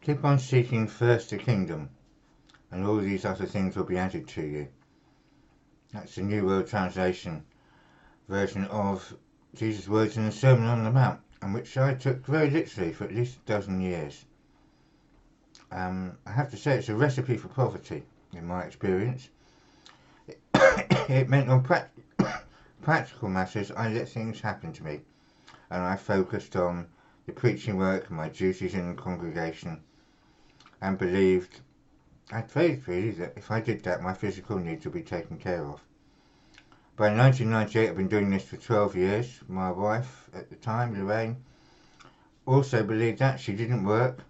Keep on seeking first the kingdom, and all these other things will be added to you. That's the New World Translation version of Jesus' words in the Sermon on the Mount, and which I took very literally for at least a dozen years. I have to say it's a recipe for poverty, in my experience. It meant on practical matters I let things happen to me, and I focused on the preaching work and my duties in the congregation, and believed, I prayed really, that if I did that my physical needs would be taken care of. By 1998 I've been doing this for 12 years. My wife at the time, Lorraine, also believed that. She didn't work.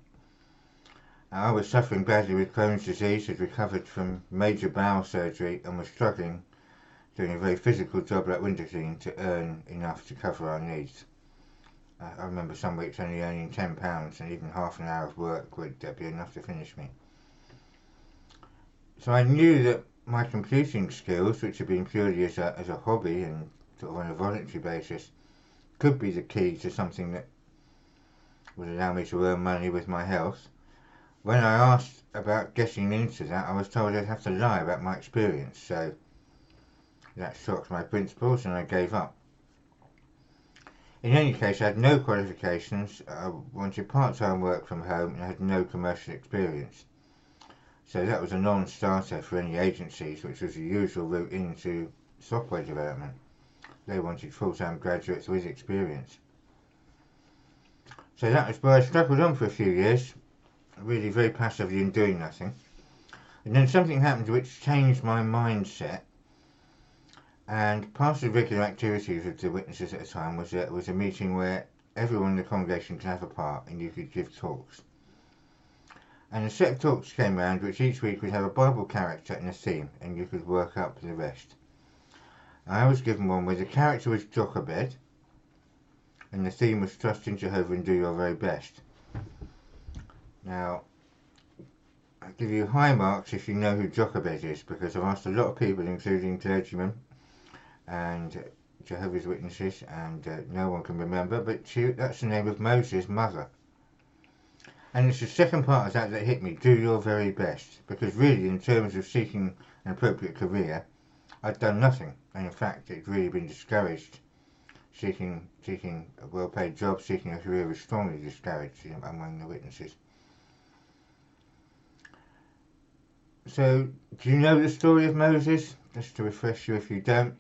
I was suffering badly with Crohn's disease, had recovered from major bowel surgery and was struggling, doing a very physical job like window cleaning, to earn enough to cover our needs. I remember some weeks only earning £10, and even half an hour of work would be enough to finish me. So I knew that my computing skills, which had been purely as a hobby and sort of on a voluntary basis, could be the key to something that would allow me to earn money with my health. When I asked about getting into that, I was told I'd have to lie about my experience, so that shocked my principles and I gave up. In any case, I had no qualifications, I wanted part-time work from home, and I had no commercial experience. So that was a non-starter for any agencies, which was the usual route into software development. They wanted full-time graduates with experience. So that was where I struggled on for a few years, really very passively and doing nothing. And then something happened which changed my mindset. And part of the regular activities of the witnesses at the time was a meeting where everyone in the congregation could have a part and you could give talks. And a set of talks came round which each week would have a Bible character and a theme, and you could work up the rest. I was given one where the character was Jochebed and the theme was Trust in Jehovah and do your very best. Now, I'll give you high marks if you know who Jochebed is, because I've asked a lot of people, including clergymen and Jehovah's Witnesses, and no one can remember, but that's the name of Moses' mother. And it's the second part of that hit me, do your very best, because really in terms of seeking an appropriate career, I'd done nothing, and in fact it's really been discouraged. Seeking a well-paid job, seeking a career was strongly discouraged among the witnesses. So, do you know the story of Moses? Just to refresh you if you don't.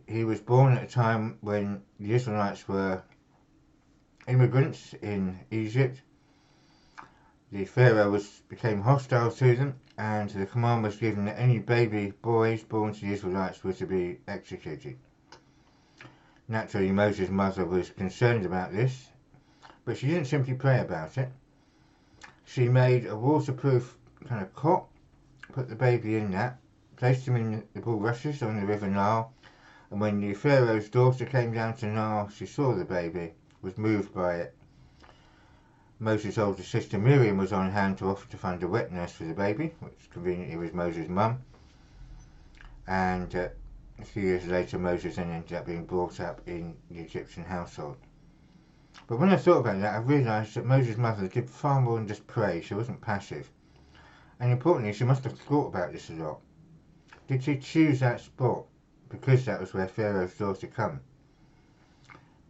He was born at a time when the Israelites were immigrants in Egypt. The Pharaoh became hostile to them, and the command was given that any baby boys born to the Israelites were to be executed. Naturally, Moses' mother was concerned about this, but she didn't simply pray about it. She made a waterproof kind of cot, put the baby in that, placed him in the bulrushes on the River Nile, and when the Pharaoh's daughter came down to Nile, she saw the baby, was moved by it. Moses' older sister Miriam was on hand to offer to find a wet nurse for the baby, which conveniently was Moses' mum. And a few years later, Moses then ended up being brought up in the Egyptian household. But when I thought about that, I realised that Moses' mother did far more than just pray. She wasn't passive. And importantly, she must have thought about this a lot. Did she choose that spot because that was where Pharaoh's daughter come?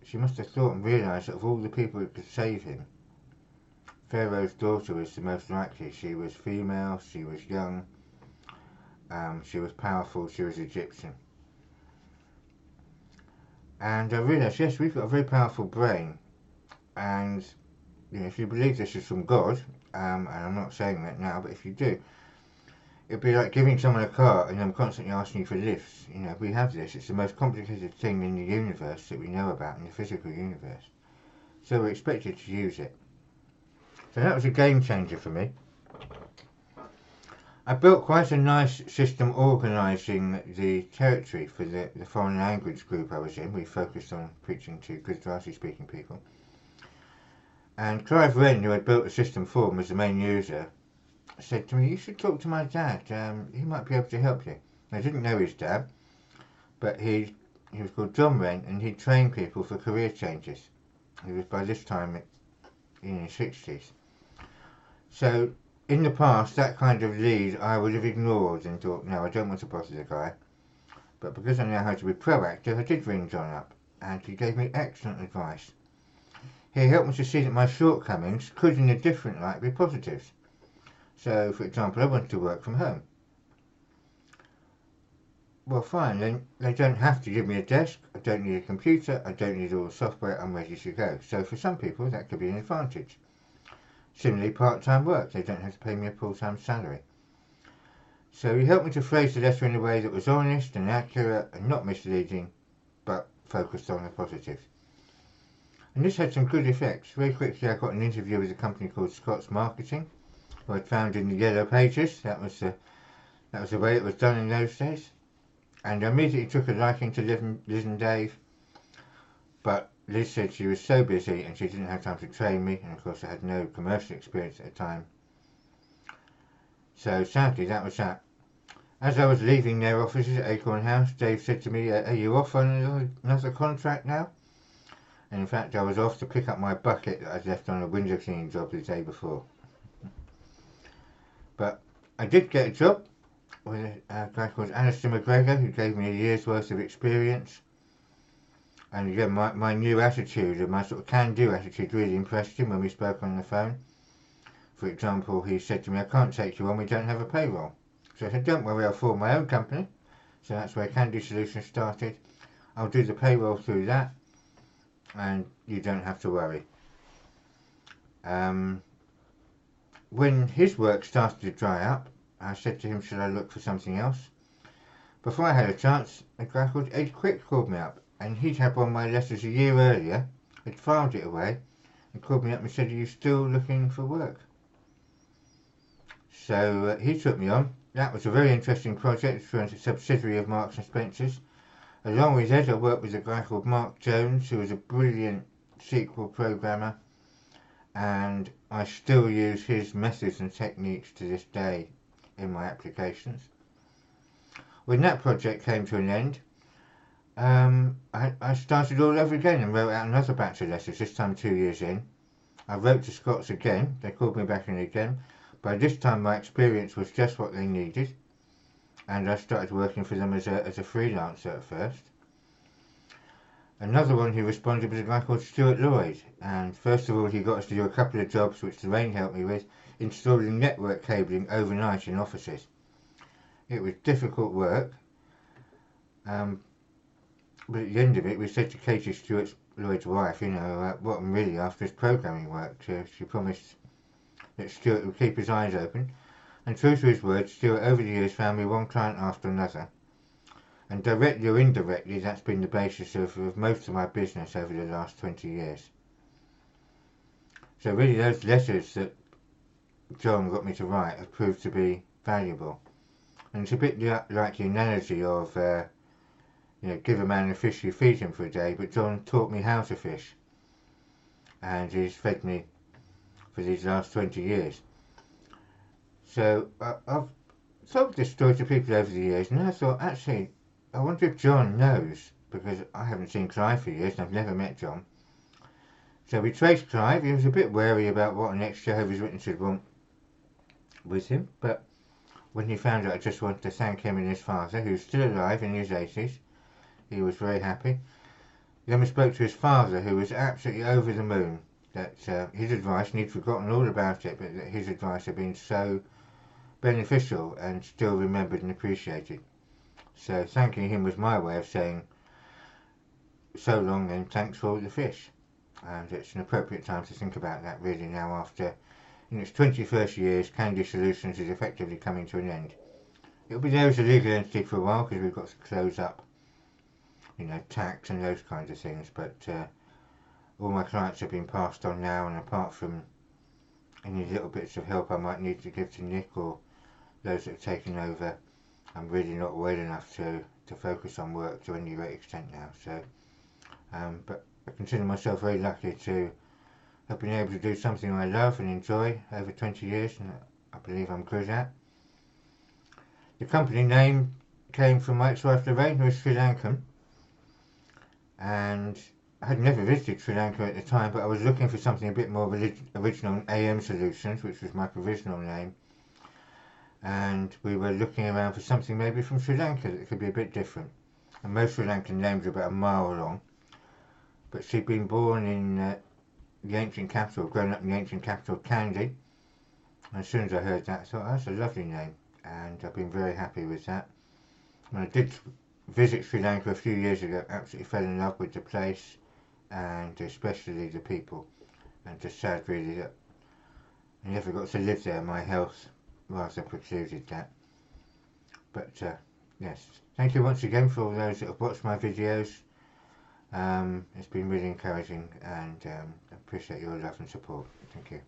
She must have thought and realised that of all the people who could save him, Pharaoh's daughter was the most likely. She was female, she was young, she was powerful, she was Egyptian. And I realised, yes, we've got a very powerful brain, and if you believe this is from God, and I'm not saying that now, but if you do, it'd be like giving someone a car and them constantly asking you for lifts. We have this. It's the most complicated thing in the universe that we know about, in the physical universe. So we're expected to use it. So that was a game changer for me. I built quite a nice system organising the territory for the foreign language group I was in. We focused on preaching to Gujarati speaking people. And Clive Wren, who had built the system for me, was the main user, said to me, you should talk to my dad, he might be able to help you. I didn't know his dad, but he was called John Wren, and he trained people for career changes. He was by this time in his 60s. So in the past, that kind of lead I would have ignored and thought, no, I don't want to bother the guy. But because I know how to be proactive, I did ring John up, and he gave me excellent advice. He helped me to see that my shortcomings could, in a different light, be positives. So, for example, I wanted to work from home. Well, fine, then they don't have to give me a desk, I don't need a computer, I don't need all the software, I'm ready to go. So for some people, that could be an advantage. Similarly, part-time work, they don't have to pay me a full-time salary. So he helped me to phrase the letter in a way that was honest and accurate and not misleading, but focused on the positive. And this had some good effects. Very quickly I got an interview with a company called Scott's Marketing, who I'd found in the Yellow Pages. That was the way it was done in those days. And I immediately took a liking to Liz and Dave, but Liz said she was so busy and she didn't have time to train me, and of course I had no commercial experience at the time. So sadly that was that. As I was leaving their offices at Acorn House, Dave said to me, are you off on another contract now? And in fact I was off to pick up my bucket that I'd left on a window cleaning job the day before. But I did get a job with a guy called Alistair McGregor, who gave me a year's worth of experience. And again, my new attitude and my sort of can-do attitude really impressed him when we spoke on the phone. For example, he said to me, I can't take you on, we don't have a payroll. So I said, don't worry, I'll form my own company. So that's where Can-Do Solutions started. I'll do the payroll through that, and you don't have to worry. When his work started to dry up, I said to him, should I look for something else? Before I had a chance, a guy called Ed Quick called me up, and he'd had one of my letters a year earlier, had filed it away, and called me up and said, are you still looking for work? So he took me on. That was a very interesting project through a subsidiary of Marks and Spencer's. Along with Ed, I worked with a guy called Mark Jones, who was a brilliant SQL programmer, and I still use his methods and techniques to this day in my applications. When that project came to an end, I started all over again and wrote out another batch of letters, this time 2 years in. I wrote to Scott's again, they called me back in again. By this time my experience was just what they needed, and I started working for them as a freelancer at first. Another one who responded was a guy called Stuart Lloyd, and first of all he got us to do a couple of jobs which Lorraine helped me with, installing network cabling overnight in offices. It was difficult work, but at the end of it we said to Katie, Stuart Lloyd's wife, what I'm really after is programming work. She promised that Stuart would keep his eyes open, and true to his word, Stuart over the years found me one client after another. And directly or indirectly, that's been the basis of most of my business over the last 20 years. So really those letters that John got me to write have proved to be valuable. And it's a bit like the analogy of, give a man a fish, you feed him for a day, but John taught me how to fish. And he's fed me for these last 20 years. So I've told this story to people over the years, and I thought, actually, I wonder if John knows, because I haven't seen Clive for years and I've never met John. So we traced Clive. He was a bit wary about what an ex-Jehovah's Witness would want with him, but when he found out I just wanted to thank him and his father, who's still alive in his 80s, he was very happy. Then we spoke to his father, who was absolutely over the moon that his advice, and he'd forgotten all about it, but that his advice had been so beneficial and still remembered and appreciated. So thanking him was my way of saying, so long and thanks for all the fish. And it's an appropriate time to think about that really now, after in its 21st years, Can-Do Solutions is effectively coming to an end. It'll be there as a legal entity for a while because we've got to close up, tax and those kinds of things, but all my clients have been passed on now, and apart from any little bits of help I might need to give to Nick or those that have taken over, I'm really not well enough to focus on work to any great extent now. So, but I consider myself very lucky to have been able to do something I love and enjoy over 20 years, and I believe I'm good at. The company name came from my ex-wife Lorraine, who is Sri Lankan, and I had never visited Sri Lanka at the time, but I was looking for something a bit more original than AM Solutions, which was my provisional name. And we were looking around for something maybe from Sri Lanka that could be a bit different. And most Sri Lankan names are about a mile long. But she'd been born in the ancient capital, grown up in the ancient capital of Kandy. And as soon as I heard that, I thought, oh, that's a lovely name. And I've been very happy with that. When I did visit Sri Lanka a few years ago, absolutely fell in love with the place and especially the people. And just sad really that I never got to live there. My health rather precluded that. But yes, thank you once again for all those that have watched my videos. It's been really encouraging, and I appreciate your love and support. Thank you.